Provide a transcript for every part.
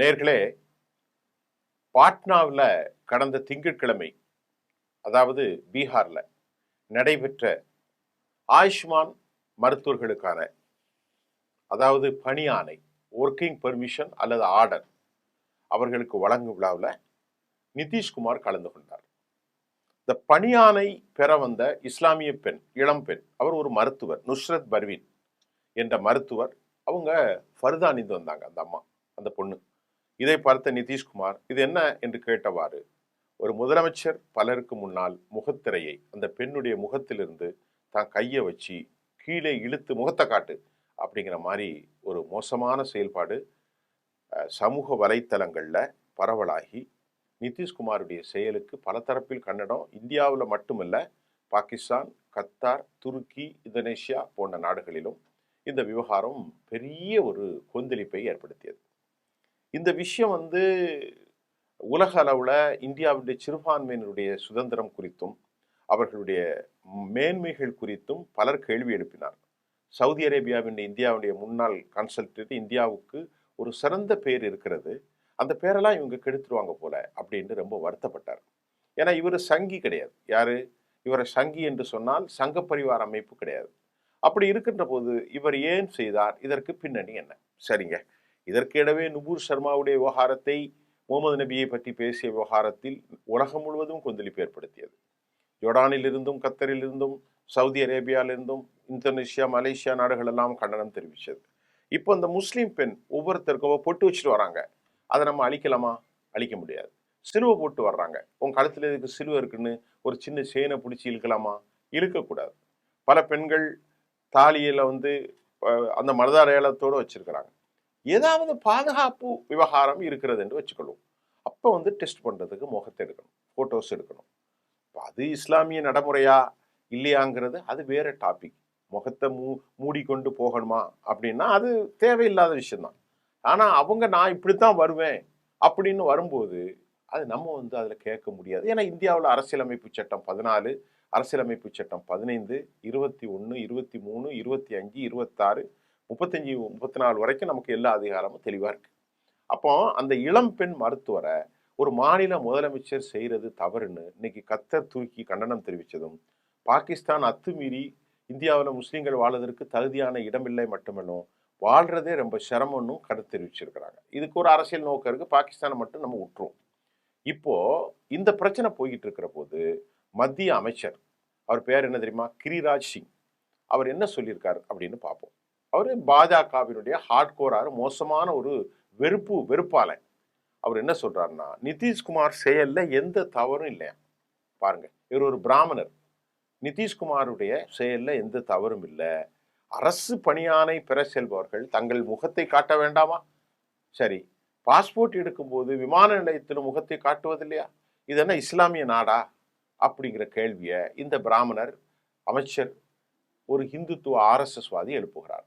நேர்களே, பாட்னாவில் கடந்த திங்கட்கிழமை, அதாவது பீகார்ல நடைபெற்ற ஆயுஷ்மான் மருத்துவர்களுக்கான, அதாவது பணி ஆணை, ஒர்க்கிங் பெர்மிஷன் அல்லது ஆர்டர் அவர்களுக்கு வழங்கும் விழாவில் நிதிஷ்குமார் கலந்து கொண்டார். இந்த பணி ஆணை பெற வந்த இஸ்லாமிய பெண், இளம் பெண், அவர் ஒரு மருத்துவர், நுஸ்ரத் பர்வீன் என்ற மருத்துவர். அவங்க ஃபர்தா அணிந்து வந்தாங்க. அந்த அம்மா, அந்த பொண்ணு. இதை பார்த்த நிதிஷ்குமார் இது என்ன என்று கேட்டவாறு, ஒரு முதலமைச்சர் பலருக்கு முன்னால் முகத்திரையை அந்த பெண்ணுடைய முகத்திலிருந்து தான் கையை வச்சு கீழே இழுத்து முகத்தை காட்டு அப்படிங்கிற மாதிரி ஒரு மோசமான செயல்பாடு சமூக வலைத்தளங்களில் பரவலாகி நிதிஷ்குமாருடைய செயலுக்கு பல தரப்பில் கண்டனம். இந்தியாவில் மட்டுமல்ல, பாகிஸ்தான், கத்தார், துருக்கி, இந்தோனேஷியா போன்ற நாடுகளிலும் இந்த விவகாரம் பெரிய ஒரு கொந்தளிப்பை ஏற்படுத்தியது. இந்த விஷயம் உலக அளவில் இந்தியாவுடைய சிறுபான்மையினருடைய சுதந்திரம் குறித்தும் அவர்களுடைய மேன்மைகள் குறித்தும் பலர் கேள்வி எழுப்பினார். சவுதி அரேபியாவின் இந்தியாவுடைய முன்னாள் கன்சல்டன்ட், இந்தியாவுக்கு ஒரு சிறந்த பேர் இருக்கிறது, அந்த பேரெல்லாம் இவங்க கெடுத்துருவாங்க போல அப்படின்னு ரொம்ப வருத்தப்பட்டார். ஏன்னா இவர் சங்கி கிடையாது. யாரு இவரை சங்கி என்று சொன்னால் சங்க பரிவார அமைப்பு கிடையாது. அப்படி இருக்கின்ற போது இவர் ஏன் செய்தார்? இதற்கு பின்னணி என்ன? சரிங்க, இதற்கிடவே நுபூர் சர்மாவுடைய விவகாரத்தை, முகமது நபியை பற்றி பேசிய விவகாரத்தில் உலகம் முழுவதும் கொந்தளிப்பு ஏற்படுத்தியது. ஜோர்டானில் இருந்தும், கத்தரில் இருந்தும், சவுதி அரேபியாவிலிருந்தும், இந்தோனேஷியா, மலேசியா நாடுகள் எல்லாம் கண்டனம் தெரிவித்தது. இப்போ இந்த முஸ்லீம் பெண் ஒவ்வொருத்தருக்கும் பொட்டு வச்சுட்டு வராங்க. அதை நம்ம அழிக்கலாமா? அழிக்க முடியாது. சிலுவை போட்டு வர்றாங்க. உங்க கழுத்துல இதுக்கு சிலுவை இருக்குன்னு ஒரு சின்ன செயினை பிடிச்சி இழுக்கலாமா? இழுக்கக்கூடாது. பல பெண்கள் தாலியில அந்த மருத அடையாளத்தோடு வச்சிருக்கிறாங்க. ஏதாவது பாதுகாப்பு விவகாரம் இருக்கிறது என்று வச்சுக்கொள்ளும். அப்போ டெஸ்ட் பண்றதுக்கு முகத்தை எடுக்கணும், போட்டோஸ் எடுக்கணும். அது இஸ்லாமிய நடைமுறையா இல்லையாங்கிறது அது வேற டாபிக். முகத்தை மூடிக்கொண்டு போகணுமா அப்படின்னா அது தேவையில்லாத விஷயம்தான். ஆனா அவங்க நான் இப்படித்தான் வருவேன் அப்படின்னு வரும்போது அது நம்ம அதுல கேட்க முடியாது. ஏன்னா இந்தியாவில் அரசியலமைப்பு சட்டம் 14, அரசியலமைப்பு சட்டம் 15, 21, 23, 25, 26, 35, 34 வரைக்கும் நமக்கு எல்லா அதிகாரமும் தெளிவா இருக்கு. அப்போ அந்த இளம் பெண் மருத்துவரை ஒரு மாநில முதலமைச்சர் செய்யறது தவறுன்னு இன்னைக்கு கத்தர் தூக்கி கண்டனம் தெரிவித்ததும், பாகிஸ்தான் அத்துமீறி இந்தியாவில் முஸ்லீம்கள் வாழ்வதற்கு தகுதியான இடமில்லை மட்டுமல்லும் வாழ்றதே ரொம்ப சிரமம்னு கருத்து தெரிவிச்சிருக்கிறாங்க. இதுக்கு ஒரு அரசியல் நோக்கம் இருக்கு. பாகிஸ்தானை மட்டும் நம்ம விட்டுருவோம். இப்போ இந்த பிரச்சனை போய்கிட்டு இருக்கிற போது மத்திய அமைச்சர், அவர் பேர் என்ன தெரியுமா? கிரிராஜ் சிங். அவர் என்ன சொல்லியிருக்காரு அப்படின்னு பார்ப்போம். அவர் பாஜகவினுடைய ஹார்ட்கோராரு, மோசமான ஒரு வெறுப்பாளன். அவர் என்ன சொல்றாருன்னா, நிதிஷ்குமார் செயல்ல எந்த தவறும் இல்லையா. பாருங்க, இவர் ஒரு பிராமணர். நிதிஷ்குமாருடைய செயல்ல எந்த தவறும் இல்லை. அரசு பணியானை பெற செல்பவர்கள் தங்கள் முகத்தை காட்ட வேண்டாமா? சரி, பாஸ்போர்ட் எடுக்கும்போது விமான நிலையத்தில் முகத்தை காட்டுவது இல்லையா? இது என்ன இஸ்லாமிய நாடா அப்படிங்கிற கேள்வியை இந்த பிராமணர் அமைச்சர், ஒரு ஹிந்துத்துவ RSS வாதி எழுப்புகிறார்.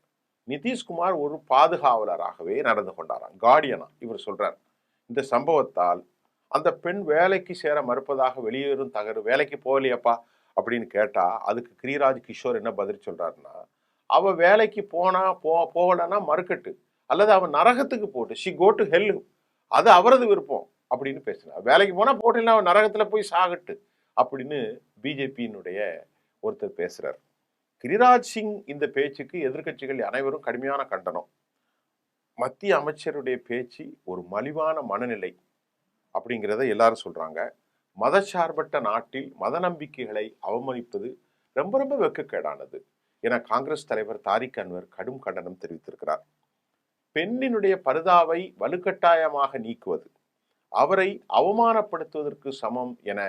நிதிஷ்குமார் ஒரு பாதுகாவலராகவே நடந்து கொண்டாராம், கார்டியனா. இவர் சொல்றார், இந்த சம்பவத்தால் அந்த பெண் வேலைக்கு சேர மறுப்பதாக வெளியேறும் வேலைக்கு போகலையப்பா அப்படின்னு கேட்டா அதுக்கு கிரிராஜ் கிஷோர் என்ன பதில் சொல்றாருன்னா, அவ வேலைக்கு போகலன்னா மறுக்கட்டு, அல்லது அவன் நரகத்துக்கு போட்டு, ஷி கோ டு ஹெல், அது அவரது விருப்பம் அப்படின்னு பேசினார். வேலைக்கு போனா போட்டு அவன் நரகத்துல போய் சாகட்டு அப்படின்னு பிஜேபியினுடைய ஒருத்தர் பேசுறார். கிரிராஜ் சிங் இந்த பேச்சுக்கு எதிர்கட்சிகள் அனைவரும் கடுமையான கண்டனம். மத்திய அமைச்சருடைய பேச்சு ஒரு மலிவான மனநிலை அப்படிங்கிறத எல்லாரும் சொல்றாங்க. மதச்சார்பற்ற நாட்டில் மத நம்பிக்கைகளை அவமதிப்பது ரொம்ப ரொம்ப வெட்கக்கேடானது என காங்கிரஸ் தலைவர் தாரிக் அன்வர் கடும் கண்டனம் தெரிவித்திருக்கிறார். பெண்ணினுடைய பர்தாவை வலுக்கட்டாயமாக நீக்குவது அவரை அவமானப்படுத்துவதற்கு சமம் என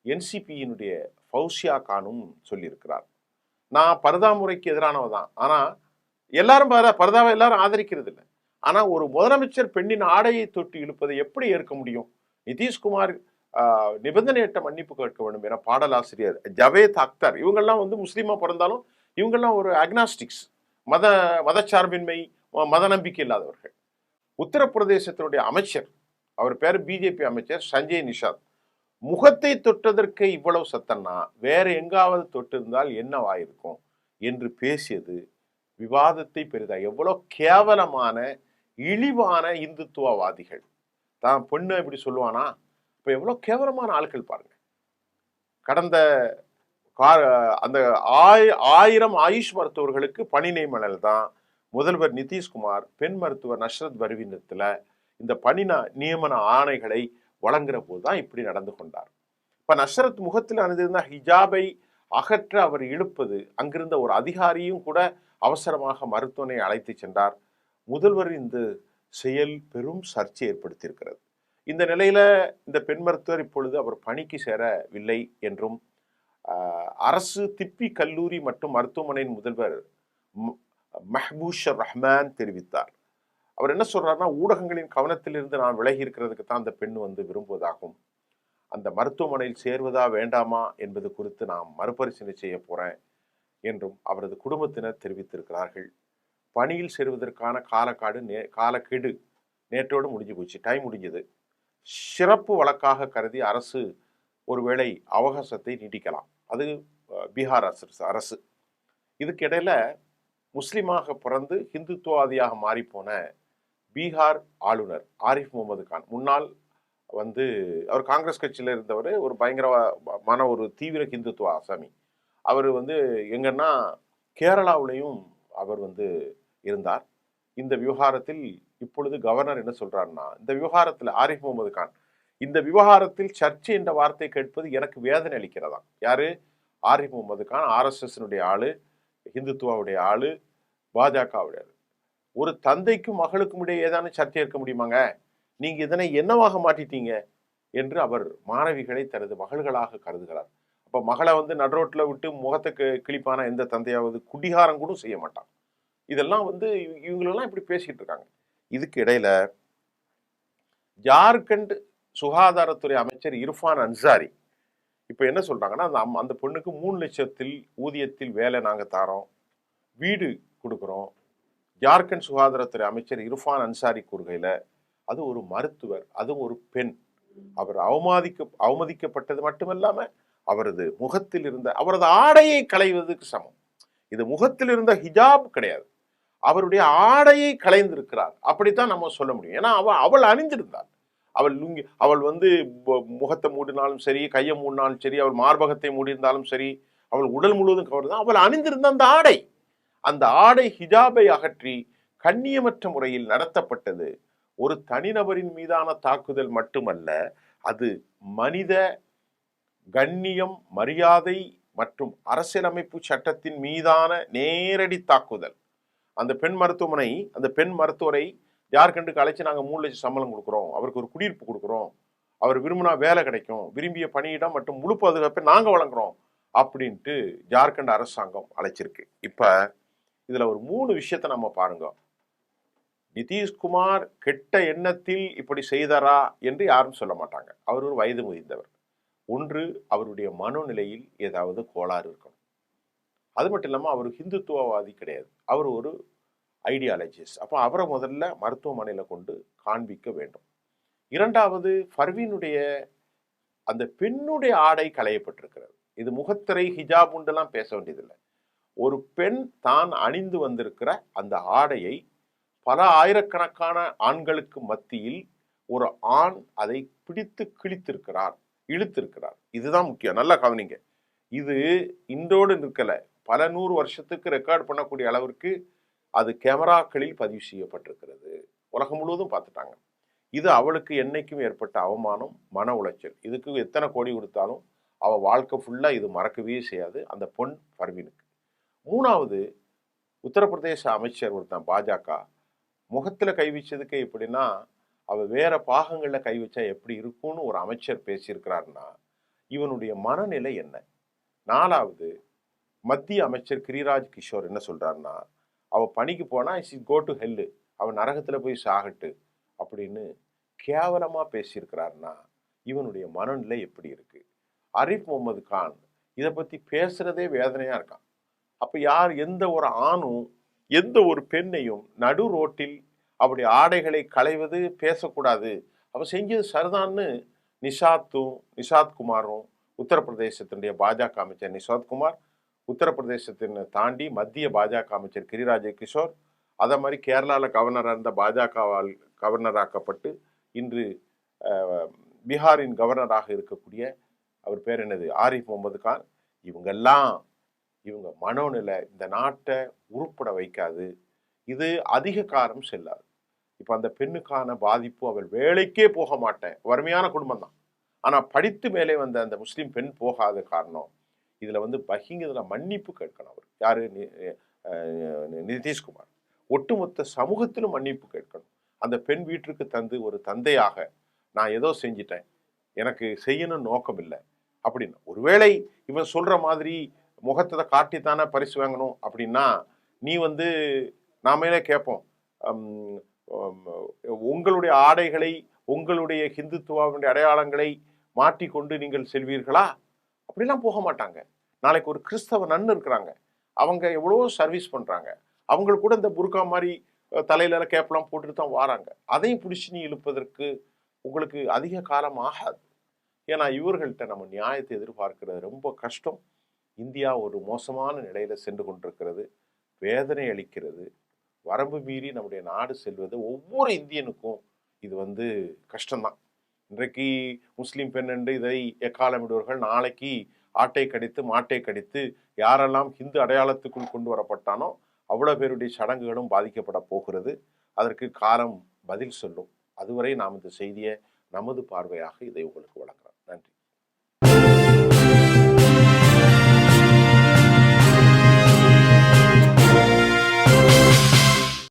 NCPயினுடைய ஃபௌசியா கானும் சொல்லியிருக்கிறார். நான் பர்தா முறைக்கு எதிரானவதான், ஆனா எல்லாரும் பர்தாவை எல்லாரும் ஆதரிக்கிறது இல்லை. ஆனா ஒரு முதலமைச்சர் பெண்ணின் ஆடையை தொட்டு இழுப்பதை எப்படி ஏற்க முடியும்? நிதிஷ்குமார் நிபந்தனையற்ற மன்னிப்பு கேட்க வேண்டும் என பாடலாசிரியர் ஜவேத் அக்தர், இவங்கெல்லாம் முஸ்லீமா பிறந்தாலும் இவங்கெல்லாம் ஒரு அக்னாஸ்டிக்ஸ், மதச்சார்பின்மை, மத நம்பிக்கை இல்லாதவர்கள். உத்தரப்பிரதேசத்தினுடைய அமைச்சர், அவர் பேர் பிஜேபி அமைச்சர் சஞ்சய் நிஷாத், முகத்தை தொட்டதற்கு இவ்வளவு சத்தம்னா வேற எங்காவது தொட்டிருந்தால் என்னவாயிருக்கும் என்று பேசியது விவாதத்தை பெரிதா. எவ்வளவு கேவலமான இழிவான இந்துத்துவவாதிகள் தான் பொண்ணு இப்படி சொல்லுவானா? இப்ப எவ்வளவு கேவலமான ஆட்கள் பாருங்க. கடந்த அந்த 1000 ஆயுஷ் மருத்துவர்களுக்கு பணி நியமனல் தான் முதல்வர் நிதிஷ்குமார் பெண் மருத்துவர் நஸ்ரத் பர்வீனிடத்துல இந்த பணி நியமன ஆணைகளை வழங்குற போதுதான் இப்படி நடந்து கொண்டார். இப்ப நஸ்ரத் முகத்தில் அணிந்திருந்த ஹிஜாபை அகற்ற அவர் இழுப்பது, அங்கிருந்த ஒரு அதிகாரியும் கூட அவசரமாக மருத்துவனை அழைத்து சென்றார். முதல்வர் இந்த செயல் பெரும் சர்ச்சை ஏற்படுத்தியிருக்கிறது. இந்த நிலையில இந்த பெண் மருத்துவர் இப்பொழுது அவர் பணிக்கு சேரவில்லை என்றும் அரசு திப்பி கல்லூரி மற்றும் மருத்துவமனையின் முதல்வர் மஹ்பூஷர் ரஹ்மான் தெரிவித்தார். அவர் என்ன சொல்றாருன்னா, ஊடகங்களின் கவனத்தில் இருந்து நான் விலகி இருக்கிறதுக்கு தான் அந்த பெண் விரும்புவதாகும். அந்த மருத்துவமனையில் சேர்வதா வேண்டாமா என்பது குறித்து நான் மறுபரிசீலனை செய்ய போறேன் என்றும் அவரது குடும்பத்தினர் தெரிவித்திருக்கிறார்கள். பணியில் சேருவதற்கான காலக்கெடு நேற்றோடு முடிஞ்சு போச்சு, டைம் முடிஞ்சது. சிறப்பு வழக்காக கருதி அரசு ஒருவேளை அவகாசத்தை நீட்டிக்கலாம். அது பீகார் அரசு. இதுக்கு இடையில முஸ்லிமாக பிறந்து ஹிந்துத்துவாதியாக மாறிப்போன பீகார் ஆளுநர் ஆரிஃப் முகமது கான், முன்னாள் அவர் காங்கிரஸ் கட்சியில் இருந்தவர், ஒரு பயங்கரமான ஒரு தீவிர ஹிந்துத்துவ ஆசாமி. அவர் எங்கன்னா கேரளாவிலையும் அவர் இருந்தார். இந்த விவகாரத்தில் இப்பொழுது கவர்னர் என்ன சொல்றாருன்னா, இந்த விவகாரத்தில் ஆரிஃப் முகமது கான், இந்த விவகாரத்தில் சர்ச்சை என்ற வார்த்தை கேட்பது எனக்கு வேதனை அளிக்கிறதா. யாரு? ஆரிஃப் முகமது கான் RSS ஆளு, ஹிந்துத்துவாவுடைய ஆளு, பாஜகவுடைய ஆளு. ஒரு தந்தைக்கும் மகளுக்கும் இடையே ஏதான சர்ச்சை இருக்க முடியுமாங்க? நீங்க இதனை என்னவாக மாட்டிட்டீங்க என்று அவர் மாணவிகளை தனது மகள்களாக கருதுகிறார். அப்ப மகளை நடுரோட்டில் விட்டு முகத்தை கிழிப்பான எந்த தந்தையாவது குடிகாரம் கூட செய்ய மாட்டான். இதெல்லாம் இவங்களெல்லாம் இப்படி பேசிட்டு இருக்காங்க. இதுக்கு இடையில ஜார்க்கண்ட் சுகாதாரத்துறை அமைச்சர் இர்ஃபான் அன்சாரி இப்ப என்ன சொல்றாங்கன்னா, அந்த பொண்ணுக்கு 3 லட்சத்தில் ஊதியத்தில் வேலை நாங்க தாரோம், வீடு கொடுக்குறோம். ஜார்க்கண்ட் சுகாதாரத்துறை அமைச்சர் இர்ஃபான் அன்சாரி கூறுகையில, அது ஒரு மருத்துவர், அது ஒரு பெண், அவர் அவமதிக்கப்பட்டது மட்டுமல்லாம அவரது முகத்தில் இருந்த அவரது ஆடையை களைவதற்கு சமம். இது முகத்தில் இருந்த ஹிஜாப் கிடையாது, அவருடைய ஆடையை களைந்திருக்கிறார், அப்படித்தான் நம்ம சொல்ல முடியும். ஏன்னா அவள் அணிந்திருந்தாள். அவள் முகத்தை மூடினாலும் சரி, கையை மூடினாலும் சரி, அவள் மார்பகத்தை மூடியிருந்தாலும் சரி, அவள் உடல் முழுவதும் கவர்தான் அவள் அணிந்திருந்த அந்த ஆடை ஹிஜாபை அகற்றி கண்ணியமற்ற முறையில் நடத்தப்பட்டது ஒரு தனிநபரின் மீதான தாக்குதல் மட்டுமல்ல, அது மனித கண்ணியம், மரியாதை மற்றும் அரசியலமைப்பு சட்டத்தின் மீதான நேரடி தாக்குதல். அந்த பெண் மருத்துவரை ஜார்க்கண்டுக்கு அழைச்சி நாங்கள் 3 லட்சம் சம்பளம் கொடுக்குறோம், அவருக்கு ஒரு குடியிருப்பு கொடுக்குறோம், அவர் விரும்பினா வேலை கிடைக்கும், விரும்பிய பணியிடம் மற்றும் முழு பாதுகாப்பை நாங்கள் வழங்குறோம் அப்படின்ட்டு ஜார்க்கண்ட் அரசாங்கம் அழைச்சிருக்கு. இப்ப இதுல ஒரு 3 விஷயத்தை நம்ம பாருங்க. நிதிஷ்குமார் கெட்ட எண்ணத்தில் இப்படி செய்தாரா என்று யாரும் சொல்ல மாட்டாங்க. அவர் ஒரு வயது முதிர்ந்தவர். ஒன்று, அவருடைய மனோநிலையில் ஏதாவது கோளாறு இருக்கணும். அது மட்டும் இல்லாம அவர் ஹிந்துத்துவவாதி கிடையாது, அவர் ஒரு ஐடியாலஜிஸ்ட். அப்போ அவரை முதல்ல மருத்துவமனையில கொண்டு காண்பிக்க வேண்டும். இரண்டாவது, பர்வீனுடைய அந்த பெண்ணுடைய ஆடை களையப்பட்டிருக்கிறது. இது முகத்திரை ஹிஜாப் உண்டெல்லாம் பேச வேண்டியதில்லை. ஒரு பெண் தான் அணிந்து வந்திருக்கிற அந்த ஆடையை பல ஆயிரக்கணக்கான ஆண்களுக்கு மத்தியில் ஒரு ஆண் அதை பிடித்து இழுத்திருக்கிறார். இதுதான் முக்கியம், நல்லா கவனிங்க. இது இன்றோடு நிற்கல, பல 100 வருஷத்துக்கு ரெக்கார்ட் பண்ணக்கூடிய அளவிற்கு அது கேமராக்களில் பதிவு செய்யப்பட்டிருக்கிறது. உலகம் முழுவதும் பார்த்துட்டாங்க. இது அவளுக்கு என்னைக்கும் ஏற்பட்ட அவமானம், மன உளைச்சல். இதுக்கு எத்தனை கோடி கொடுத்தாலும் அவள் வாழ்க்கை ஃபுல்லா இது மறக்கவே செய்யாது அந்த பொன் பர்வீனுக்கு. மூணாவது, உத்தரப்பிரதேச அமைச்சர் ஒருத்தன் பாஜக முகத்துல கை வச்சதுக்கு எப்படின்னா, அவ வேற பாகங்கள்ல கை வச்சா எப்படி இருக்கும்னு ஒரு அமைச்சர் பேசியிருக்கிறாருன்னா இவனுடைய மனநிலை என்ன? நாலாவது, மத்திய அமைச்சர் கிரிராஜ் கிஷோர் என்ன சொல்றாருன்னா, அவ பணிக்கு போனா கோ டு ஹெல்லு, அவன் நரகத்துல போய் சாகட்டு அப்படின்னு கேவலமா பேசியிருக்கிறாருன்னா இவனுடைய மனநிலை எப்படி இருக்கு? ஆரிஃப் முகமது கான் இதை பத்தி பேசுறதே வேதனையா இருக்கான். அப்ப எந்த ஒரு ஆணும் எந்த ஒரு பெண்ணையும் நடு ரோட்டில் அப்படி ஆடைகளை களைவது பேசக்கூடாது, அவ செஞ்சது சரிதான்னு நிஷாத் குமாரும் உத்தரப்பிரதேசத்தினுடைய பாஜக அமைச்சர் நிஷாத் குமார், உத்தரப்பிரதேசத்தின் தாண்டி மத்திய பாஜக அமைச்சர் கிரிராஜ் கிஷோர், அதை மாதிரி கேரளாவில் கவர்னராக இருந்த பாஜகவால் கவர்னராக்கப்பட்டு இன்று பீகாரின் கவர்னராக இருக்கக்கூடிய அவர் பேர் என்னது ஆரிஃப் முகமது கான், இவங்க மனோநிலை இந்த நாட்டை உருப்பட வைக்காது. இது அதிக காலம் செல்லாது. இப்போ அந்த பெண்ணுக்கான பாதிப்பு, அவள் வேலைக்கே போக மாட்டேன், வறுமையான குடும்பம் தான், ஆனால் படித்து மேலே வந்த அந்த முஸ்லீம் பெண் போகாத காரணம் இதில் வந்து பகிங்கதில் மன்னிப்பு கேட்கணும். அவர் யார்? நிதிஷ்குமார். ஒட்டுமொத்த சமூகத்திலும் மன்னிப்பு கேட்கணும். அந்த பெண் வீட்டிற்கு தந்து ஒரு தந்தையாக நான் ஏதோ செஞ்சிட்டேன், எனக்கு செய்யணும் நோக்கம் இல்லை அப்படின்னு. ஒருவேளை இவன் சொல்ற மாதிரி முகத்தை காட்டித்தானே பரிசு வாங்கணும் அப்படின்னா நீ வந்து நாமளே கேட்போம், உங்களுடைய ஆடைகளை, உங்களுடைய ஹிந்துத்துவாவுடைய அடையாளங்களை மாற்றிக்கொண்டு நீங்கள் செல்வீர்களா? அப்படிலாம் போக மாட்டாங்க. நாளைக்கு ஒரு கிறிஸ்தவ நன்னு இருக்கிறாங்க, அவங்க எவ்வளவோ சர்வீஸ் பண்றாங்க, அவங்களுக்கு கூட இந்த புர்கா மாதிரி தலையில கேப்லாம் போட்டுட்டு தான் வராங்க. அதையும் பிடிச்சி நீ இழுப்பதற்கு உங்களுக்கு அதிக காலம் ஆகாது. ஏன்னா இவர்கள்ட்ட நம்ம நியாயத்தை எதிர்பார்க்கிறது ரொம்ப கஷ்டம். இந்தியா ஒரு மோசமான நிலையில சென்று கொண்டிருக்கிறது, வேதனை அளிக்கிறது. வரம்பு மீறி நம்முடைய நாடு செல்வது ஒவ்வொரு இந்தியனுக்கும் இது வந்து கஷ்டம்தான். இன்றைக்கு முஸ்லீம் பெண் என்று இதை எக்காலமிடுவர்கள், நாளைக்கு ஆட்டை கடித்து மாட்டை கடித்து யாரெல்லாம் ஹிந்து அடையாளத்துக்குள் கொண்டு வரப்பட்டானோ அவ்வளோ பேருடைய சடங்குகளும் பாதிக்கப்பட போகிறது. அதற்கு காலம் பதில் சொல்லும். அதுவரை நாம் இந்த செய்தியை நமது பார்வையாக இதை உங்களுக்கு வழங்குறோம்.